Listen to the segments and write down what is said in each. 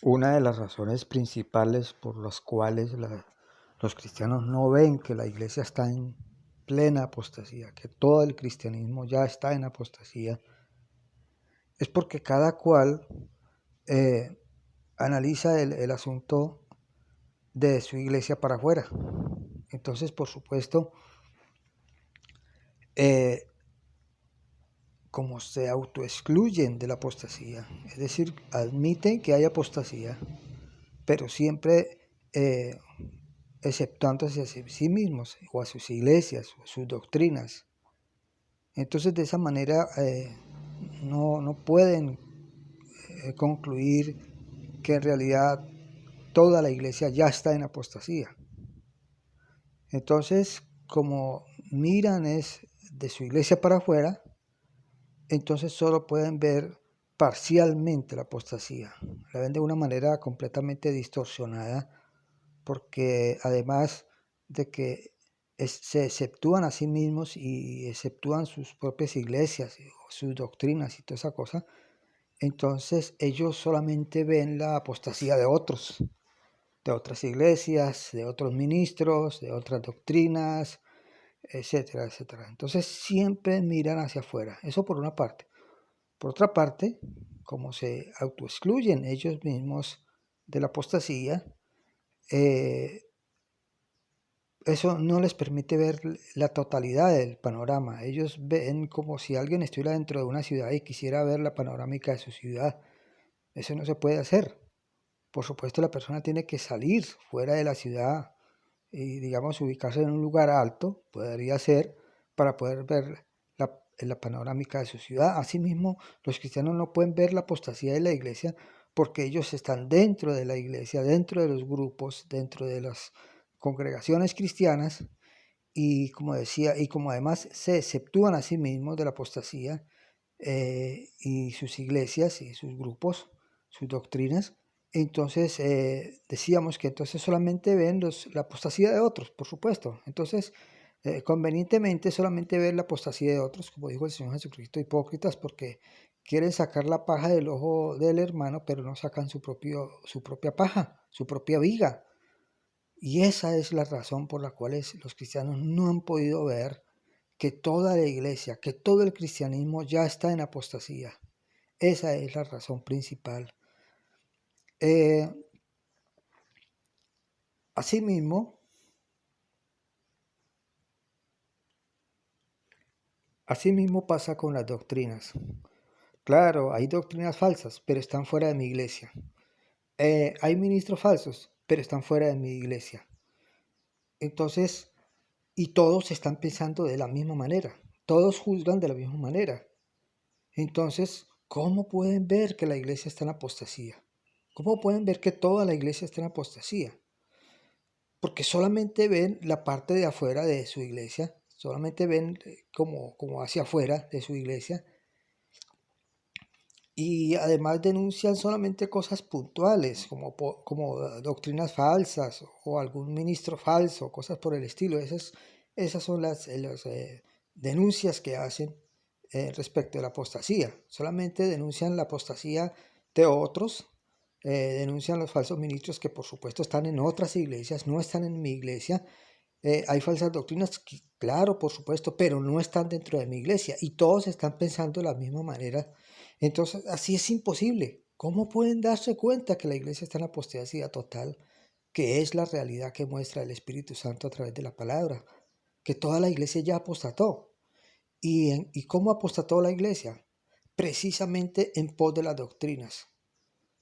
Una de las razones principales por las cuales los cristianos no ven que la iglesia está en plena apostasía, que todo el cristianismo ya está en apostasía, es porque cada cual analiza el asunto de su iglesia para afuera. Entonces, por supuesto, eh, como se autoexcluyen de la apostasía, es decir, admiten que hay apostasía, pero siempre exceptuándose a sí mismos o a sus iglesias o a sus doctrinas. Entonces de esa manera no pueden concluir que en realidad toda la iglesia ya está en apostasía. Entonces, como miran es de su iglesia para afuera, entonces solo pueden ver parcialmente la apostasía. La ven de una manera completamente distorsionada, porque además de que se exceptúan a sí mismos y exceptúan sus propias iglesias, sus doctrinas y toda esa cosa, entonces ellos solamente ven la apostasía de otros, de otras iglesias, de otros ministros, de otras doctrinas, etcétera, etcétera. Entonces siempre miran hacia afuera, eso por una parte. Por otra parte, como se autoexcluyen ellos mismos de la apostasía, eso no les permite ver la totalidad del panorama. Ellos ven como si alguien estuviera dentro de una ciudad y quisiera ver la panorámica de su ciudad. Eso no se puede hacer. Por supuesto, la persona tiene que salir fuera de la ciudad y, digamos, ubicarse en un lugar alto, podría ser, para poder ver la panorámica de su ciudad. Asimismo, los cristianos no pueden ver la apostasía de la iglesia porque ellos están dentro de la iglesia, dentro de los grupos, dentro de las congregaciones cristianas y, como decía, y como además se exceptúan a sí mismos de la apostasía y sus iglesias y sus grupos, sus doctrinas, entonces decíamos que entonces solamente ven la apostasía de otros, por supuesto. Entonces, convenientemente solamente ven la apostasía de otros, como dijo el Señor Jesucristo, hipócritas, porque quieren sacar la paja del ojo del hermano, pero no sacan su propia paja, su propia viga. Y esa es la razón por la cual los cristianos no han podido ver que toda la iglesia, que todo el cristianismo ya está en apostasía. Esa es la razón principal. Eh, asimismo, asimismo pasa con las doctrinas. Claro, hay doctrinas falsas, pero están fuera de mi iglesia. Hay ministros falsos, pero están fuera de mi iglesia. Entonces, y todos están pensando de la misma manera. Todos juzgan de la misma manera. Entonces, ¿cómo pueden ver que la iglesia está en apostasía? ¿Cómo pueden ver que toda la iglesia está en apostasía? Porque solamente ven la parte de afuera de su iglesia, solamente ven como hacia afuera de su iglesia y además denuncian solamente cosas puntuales como doctrinas falsas o algún ministro falso, cosas por el estilo. Esas son las denuncias que hacen respecto a la apostasía. Solamente denuncian la apostasía de otros, denuncian los falsos ministros que por supuesto están en otras iglesias, no están en mi iglesia. Hay falsas doctrinas, claro, por supuesto, pero no están dentro de mi iglesia y todos están pensando de la misma manera. Entonces, así es imposible. ¿Cómo pueden darse cuenta que la iglesia está en apostasía total? Que es la realidad que muestra el Espíritu Santo a través de la palabra, que toda la iglesia ya apostató. ¿Y cómo apostató la iglesia? Precisamente en pos de las doctrinas.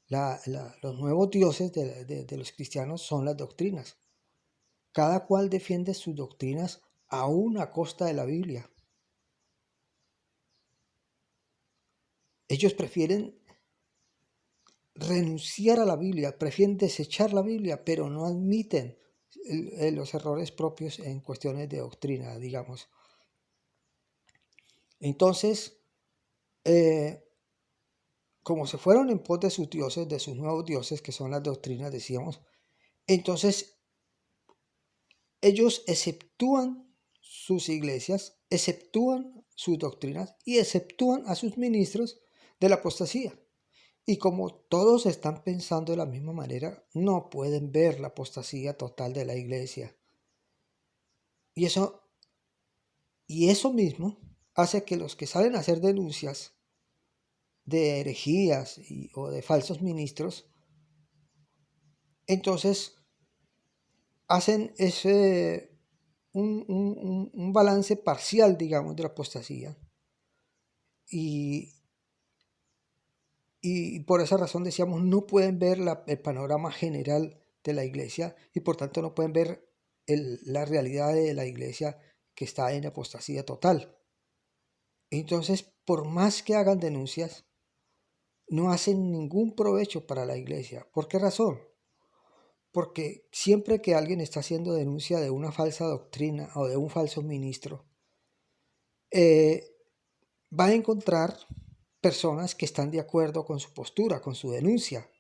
Los nuevos dioses de los cristianos son las doctrinas. Cada cual defiende sus doctrinas aún a costa de la Biblia. Ellos prefieren renunciar a la Biblia, prefieren desechar la Biblia, pero no admiten los errores propios en cuestiones de doctrina, digamos. Entonces, como se fueron en pos de sus dioses, de sus nuevos dioses, que son las doctrinas, decíamos, entonces ellos exceptúan sus iglesias, exceptúan sus doctrinas y exceptúan a sus ministros de la apostasía. Y como todos están pensando de la misma manera, no pueden ver la apostasía total de la iglesia. Y eso mismo hace que los que salen a hacer denuncias de herejías o de falsos ministros, entonces hacen un balance parcial, digamos, de la apostasía. Y por esa razón decíamos, no pueden ver el panorama general de la iglesia y por tanto no pueden ver la realidad de la iglesia que está en apostasía total. Entonces, por más que hagan denuncias, no hacen ningún provecho para la iglesia. ¿Por qué razón? Porque siempre que alguien está haciendo denuncia de una falsa doctrina o de un falso ministro, va a encontrar personas que están de acuerdo con su postura, con su denuncia.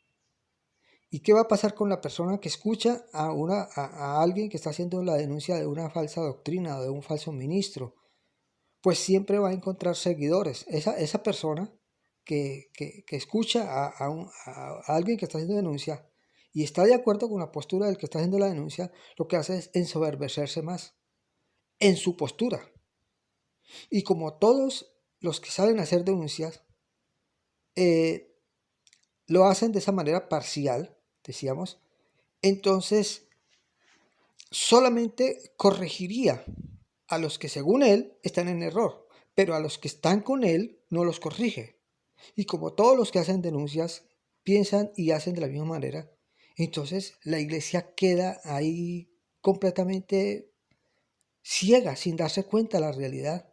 ¿Y qué va a pasar con la persona que escucha a alguien que está haciendo la denuncia de una falsa doctrina o de un falso ministro? Pues siempre va a encontrar seguidores. Esa persona que escucha a alguien que está haciendo denuncia y está de acuerdo con la postura del que está haciendo la denuncia, lo que hace es ensoberbecerse más en su postura. Y como todos los que salen a hacer denuncias lo hacen de esa manera parcial, decíamos, entonces solamente corregiría a los que según él están en error, pero a los que están con él no los corrige. Y como todos los que hacen denuncias piensan y hacen de la misma manera, entonces la iglesia queda ahí completamente ciega, sin darse cuenta de la realidad.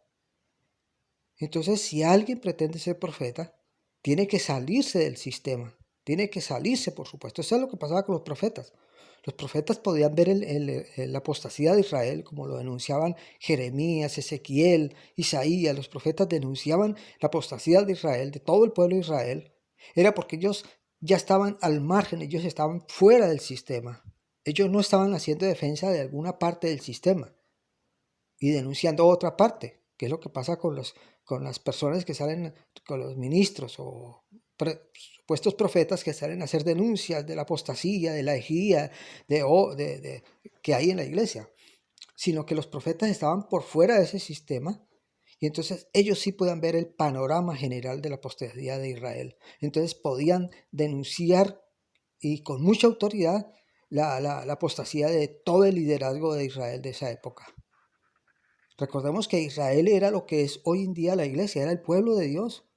Entonces, si alguien pretende ser profeta, tiene que salirse del sistema, tiene que salirse, por supuesto. Eso es lo que pasaba con los profetas. Los profetas podían ver la apostasía de Israel, como lo denunciaban Jeremías, Ezequiel, Isaías. Los profetas denunciaban la apostasía de Israel, de todo el pueblo de Israel. Era porque ellos ya estaban al margen, ellos estaban fuera del sistema. Ellos no estaban haciendo defensa de alguna parte del sistema y denunciando otra parte, que es lo que pasa con las personas que salen, con los ministros o supuestos profetas que salen a hacer denuncias de la apostasía, de la herejía que hay en la iglesia, sino que los profetas estaban por fuera de ese sistema y entonces ellos sí podían ver el panorama general de la apostasía de Israel. Entonces podían denunciar y con mucha autoridad la apostasía de todo el liderazgo de Israel de esa época. Recordemos que Israel era lo que es hoy en día la iglesia, era el pueblo de Dios.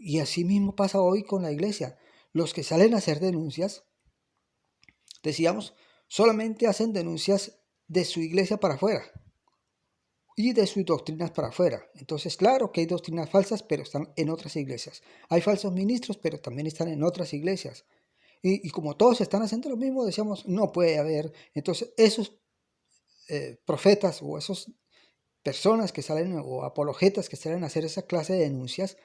Y así mismo pasa hoy con la iglesia. Los que salen a hacer denuncias, decíamos, solamente hacen denuncias de su iglesia para afuera y de sus doctrinas para afuera. Entonces, claro que hay doctrinas falsas, pero están en otras iglesias. Hay falsos ministros, pero también están en otras iglesias. Y como todos están haciendo lo mismo, decíamos, no puede haber. Entonces, esos profetas o esos personas que salen o apologetas que salen a hacer esa clase de denuncias,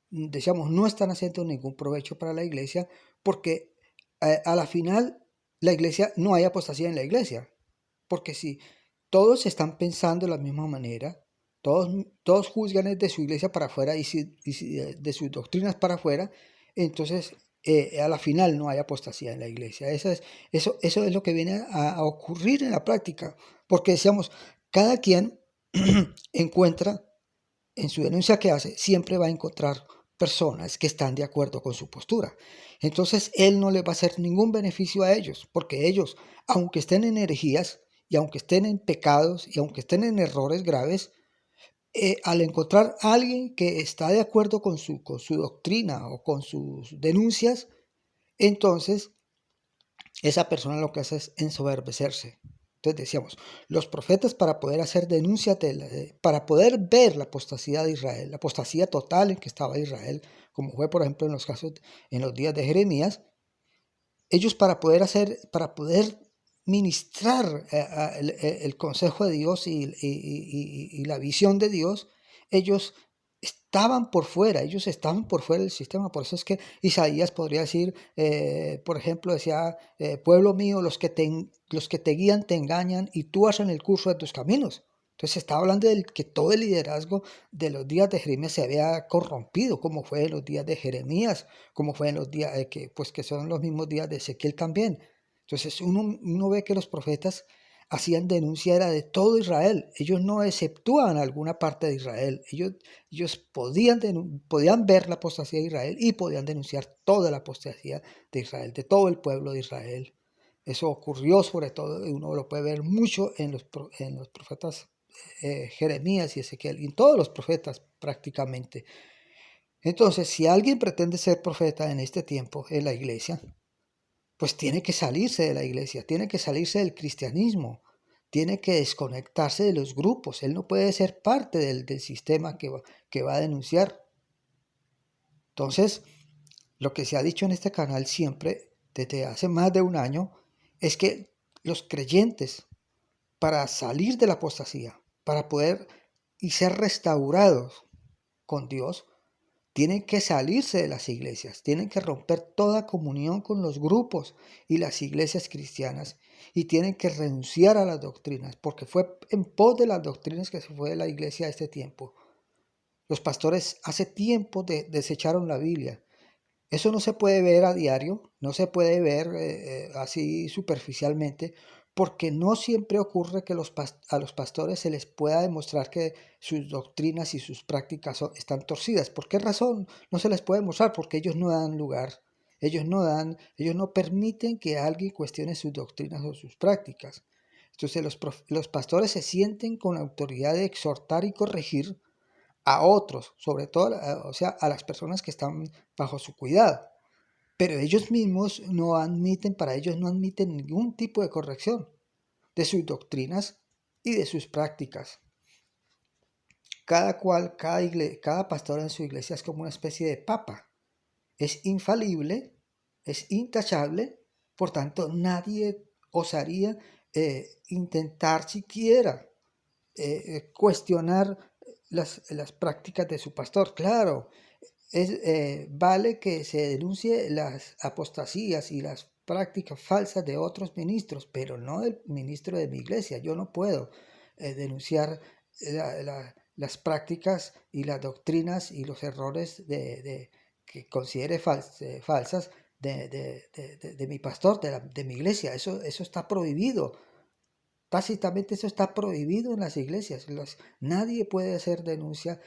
decíamos, no están haciendo ningún provecho para la iglesia porque a la final la iglesia, no hay apostasía en la iglesia. Porque si todos están pensando de la misma manera, todos juzgan de su iglesia para afuera y de sus doctrinas para afuera, entonces a la final no hay apostasía en la iglesia. Eso es lo que viene a ocurrir en la práctica. Porque decíamos, cada quien encuentra en su denuncia que hace, siempre va a encontrar personas que están de acuerdo con su postura. Entonces él no le va a hacer ningún beneficio a ellos, porque ellos, aunque estén en herejías y aunque estén en pecados y aunque estén en errores graves, al encontrar a alguien que está de acuerdo con su doctrina o con sus denuncias, entonces esa persona lo que hace es ensoberbecerse. Entonces decíamos, los profetas para poder hacer denuncia, para poder ver la apostasía de Israel, la apostasía total en que estaba Israel, como fue por ejemplo en los días de Jeremías, ellos para poder ministrar el consejo de Dios y la visión de Dios, ellos ellos estaban por fuera del sistema. Por eso es que Isaías podría decir, por ejemplo, decía, pueblo mío, los que te guían te engañan y tú vas en el curso de tus caminos. Entonces se estaba hablando de que todo el liderazgo de los días de Jeremías se había corrompido, como fue en los días de Jeremías, como fue en los días que son los mismos días de Ezequiel también. Entonces uno ve que los profetas hacían denuncia era de todo Israel. Ellos no exceptúan alguna parte de Israel. Ellos podían ver la apostasía de Israel y podían denunciar toda la apostasía de Israel, de todo el pueblo de Israel. Eso ocurrió sobre todo, y uno lo puede ver mucho en los profetas Jeremías y Ezequiel, y todos los profetas prácticamente. Entonces, si alguien pretende ser profeta en este tiempo en la iglesia, pues tiene que salirse de la iglesia, tiene que salirse del cristianismo, tiene que desconectarse de los grupos. Él no puede ser parte del sistema que va a denunciar. Entonces, lo que se ha dicho en este canal siempre, desde hace más de un año, es que los creyentes, para salir de la apostasía, para poder y ser restaurados con Dios, tienen que salirse de las iglesias, tienen que romper toda comunión con los grupos y las iglesias cristianas y tienen que renunciar a las doctrinas, porque fue en pos de las doctrinas que se fue de la iglesia a este tiempo. Los pastores hace tiempo desecharon la Biblia. Eso no se puede ver a diario, no se puede ver así superficialmente, porque no siempre ocurre que a los pastores se les pueda demostrar que sus doctrinas y sus prácticas están torcidas. ¿Por qué razón no se les puede mostrar? Porque ellos no dan lugar, ellos no permiten que alguien cuestione sus doctrinas o sus prácticas. Entonces los pastores se sienten con la autoridad de exhortar y corregir a otros, sobre todo, o sea, a las personas que están bajo su cuidado. Pero ellos mismos no admiten, para ellos no admiten ningún tipo de corrección de sus doctrinas y de sus prácticas. Cada pastor en su iglesia es como una especie de papa. Es infalible, es intachable, por tanto nadie osaría intentar siquiera cuestionar las prácticas de su pastor. Claro, vale que se denuncie las apostasías y las prácticas falsas de otros ministros, pero no del ministro de mi iglesia. Yo no puedo denunciar las prácticas y las doctrinas y los errores que considere falsas de mi pastor, de mi iglesia. Eso está prohibido. Tácitamente eso está prohibido en las iglesias. Nadie puede hacer denuncias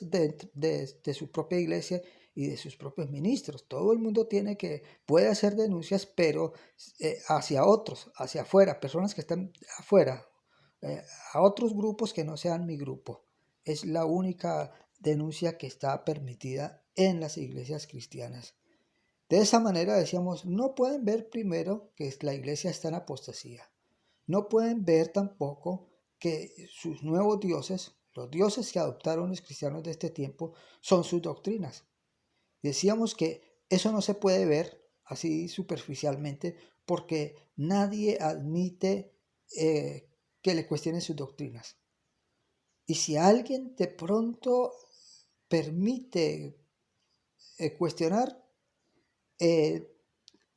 de su propia iglesia y de sus propios ministros. Todo el mundo puede hacer denuncias, pero hacia otros, hacia afuera, personas que están afuera, eh, a otros grupos que no sean mi grupo. Es la única denuncia que está permitida en las iglesias cristianas. De esa manera decíamos, no pueden ver primero que la iglesia está en apostasía. No pueden ver tampoco que sus nuevos dioses, los dioses que adoptaron los cristianos de este tiempo, son sus doctrinas. Decíamos que eso no se puede ver así superficialmente porque nadie admite que le cuestionen sus doctrinas. Y si alguien de pronto permite cuestionar, eh,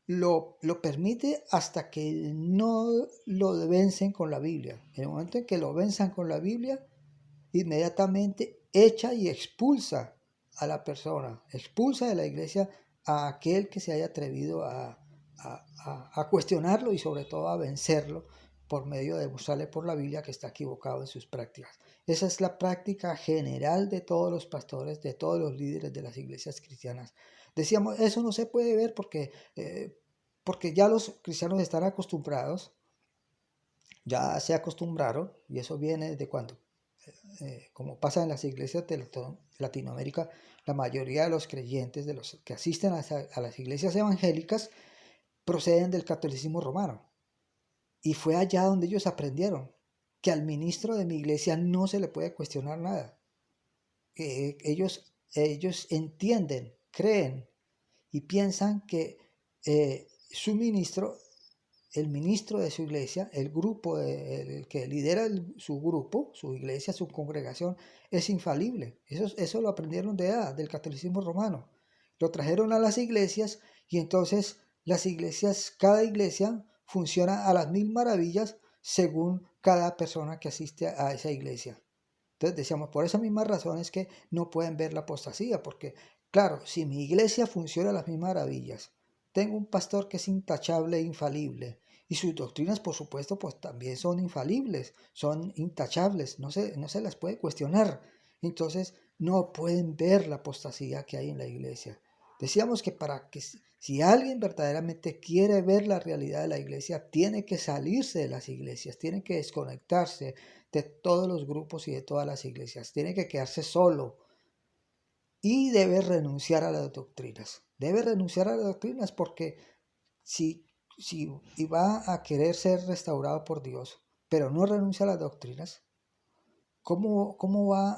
lo permite hasta que no lo vencen con la Biblia. En el momento en que lo venzan con la Biblia, inmediatamente echa y expulsa a la persona, expulsa de la iglesia a aquel que se haya atrevido a cuestionarlo y sobre todo a vencerlo por medio de mostrarle por la Biblia que está equivocado en sus prácticas. Esa es la práctica general de todos los pastores, de todos los líderes de las iglesias cristianas. Decíamos, eso no se puede ver porque ya los cristianos están acostumbrados, ya se acostumbraron, y eso viene de cuando, como pasa en las iglesias de Latinoamérica, la mayoría de los creyentes, de los que asisten a las iglesias evangélicas, proceden del catolicismo romano. Y fue allá donde ellos aprendieron que al ministro de mi iglesia no se le puede cuestionar nada. Ellos entienden, creen y piensan que su ministro, el ministro de su iglesia, el que lidera su grupo, su iglesia, su congregación, es infalible. Eso lo aprendieron del catolicismo romano. Lo trajeron a las iglesias y entonces cada iglesia funciona a las mil maravillas según cada persona que asiste a esa iglesia. Entonces decíamos, por esa misma razón es que no pueden ver la apostasía, porque claro, si mi iglesia funciona a las mismas maravillas, tengo un pastor que es intachable e infalible, y sus doctrinas, por supuesto, pues también son infalibles, son intachables, no se las puede cuestionar. Entonces no pueden ver la apostasía que hay en la iglesia. Decíamos que para que si alguien verdaderamente quiere ver la realidad de la iglesia, tiene que salirse de las iglesias, tiene que desconectarse de todos los grupos y de todas las iglesias. Tiene que quedarse solo y debe renunciar a las doctrinas. Debe renunciar a las doctrinas porque si, si y va a querer ser restaurado por Dios, pero no renuncia a las doctrinas, ¿cómo va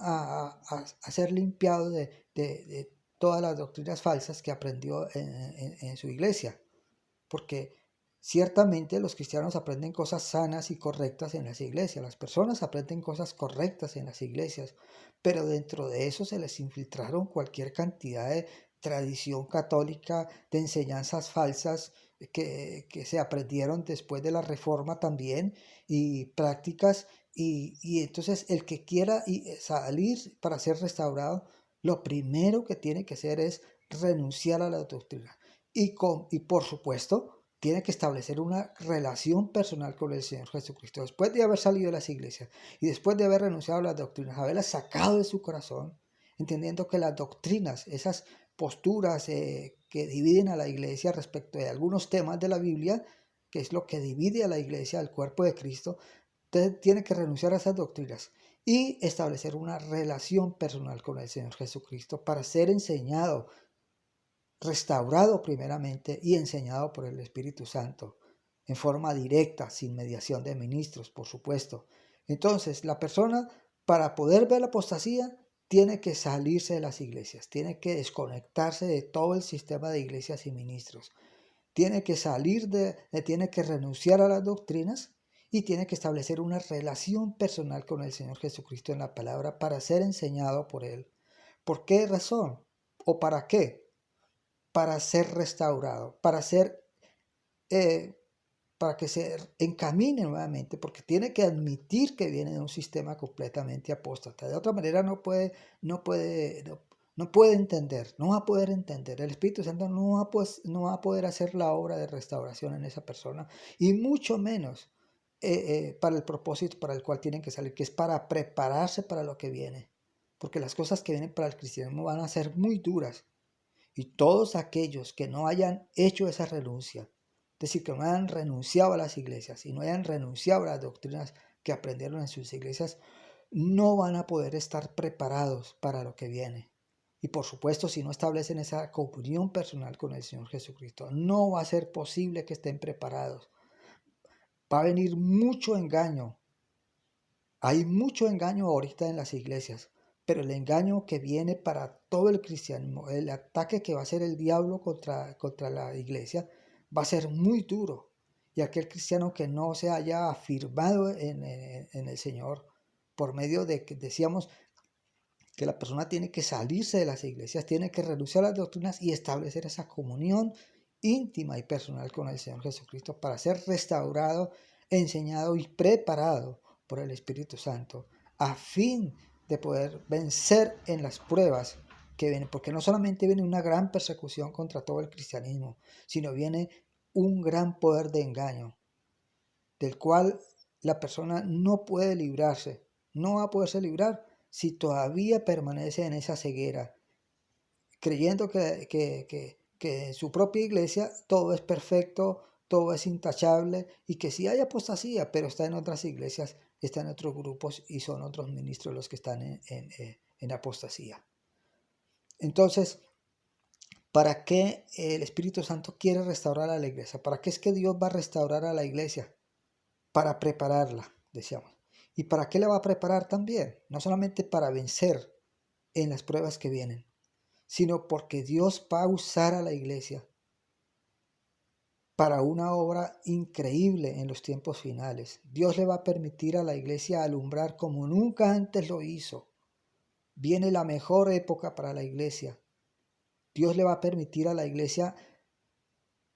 a ser limpiado de todas las doctrinas falsas que aprendió en su iglesia? Porque ciertamente los cristianos aprenden cosas sanas y correctas en las iglesias, las personas aprenden cosas correctas en las iglesias, pero dentro de eso se les infiltraron cualquier cantidad de tradición católica, de enseñanzas falsas que se aprendieron después de la Reforma también, y prácticas, y entonces el que quiera salir para ser restaurado, lo primero que tiene que hacer es renunciar a la doctrina. Y por supuesto, tiene que establecer una relación personal con el Señor Jesucristo. Después de haber salido de las iglesias y después de haber renunciado a las doctrinas, haberlas sacado de su corazón, entendiendo que las doctrinas, esas posturas que dividen a la iglesia respecto de algunos temas de la Biblia, que es lo que divide a la iglesia, al cuerpo de Cristo, usted tiene que renunciar a esas doctrinas y establecer una relación personal con el Señor Jesucristo para ser enseñado, restaurado primeramente y enseñado por el Espíritu Santo, en forma directa, sin mediación de ministros, por supuesto. Entonces, la persona, para poder ver la apostasía, tiene que salirse de las iglesias, tiene que desconectarse de todo el sistema de iglesias y ministros, tiene que tiene que renunciar a las doctrinas y tiene que establecer una relación personal con el Señor Jesucristo en la palabra para ser enseñado por Él. ¿Por qué razón? ¿O para qué? Para ser restaurado, eh, para que se encamine nuevamente, porque tiene que admitir que viene de un sistema completamente apóstata. De otra manera no puede, no puede entender, no va a poder entender. El Espíritu Santo no va a poder hacer la obra de restauración en esa persona, y mucho menos para el propósito para el cual tienen que salir, que es para prepararse para lo que viene. Porque las cosas que vienen para el cristianismo van a ser muy duras. Y todos aquellos que no hayan hecho esa renuncia, es decir, que no hayan renunciado a las iglesias y no hayan renunciado a las doctrinas que aprendieron en sus iglesias, no van a poder estar preparados para lo que viene. Y por supuesto, si no establecen esa comunión personal con el Señor Jesucristo, no va a ser posible que estén preparados. Va a venir mucho engaño. Hay mucho engaño ahorita en las iglesias, pero el engaño que viene para todo el cristianismo, el ataque que va a hacer el diablo contra la iglesia, va a ser muy duro. Y aquel cristiano que no se haya afirmado en el Señor, por medio de que decíamos que la persona tiene que salirse de las iglesias, tiene que renunciar a las doctrinas y establecer esa comunión íntima y personal con el Señor Jesucristo para ser restaurado, enseñado y preparado por el Espíritu Santo a fin de poder vencer en las pruebas que vienen, porque no solamente viene una gran persecución contra todo el cristianismo, sino viene un gran poder de engaño, del cual la persona no puede librarse, no va a poderse librar si todavía permanece en esa ceguera, creyendo que en su propia iglesia todo es perfecto, todo es intachable, y que sí hay apostasía, pero está en otras iglesias, está en otros grupos y son otros ministros los que están en apostasía. Entonces, ¿para qué el Espíritu Santo quiere restaurar a la iglesia? ¿Para qué es que Dios va a restaurar a la iglesia? Para prepararla, decíamos. ¿Y para qué la va a preparar también? No solamente para vencer en las pruebas que vienen, sino porque Dios va a usar a la iglesia para una obra increíble en los tiempos finales. Dios le va a permitir a la iglesia alumbrar como nunca antes lo hizo. Viene la mejor época para la iglesia. Dios le va a permitir a la iglesia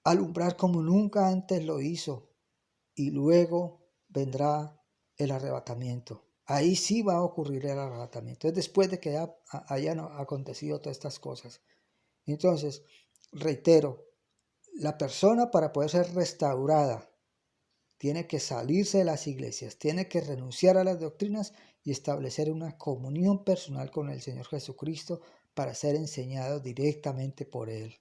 alumbrar como nunca antes lo hizo. Y luego vendrá el arrebatamiento. Ahí sí va a ocurrir el arrebatamiento. Es después de que hayan acontecido todas estas cosas. Entonces, reitero, la persona para poder ser restaurada tiene que salirse de las iglesias, tiene que renunciar a las doctrinas y establecer una comunión personal con el Señor Jesucristo para ser enseñado directamente por Él.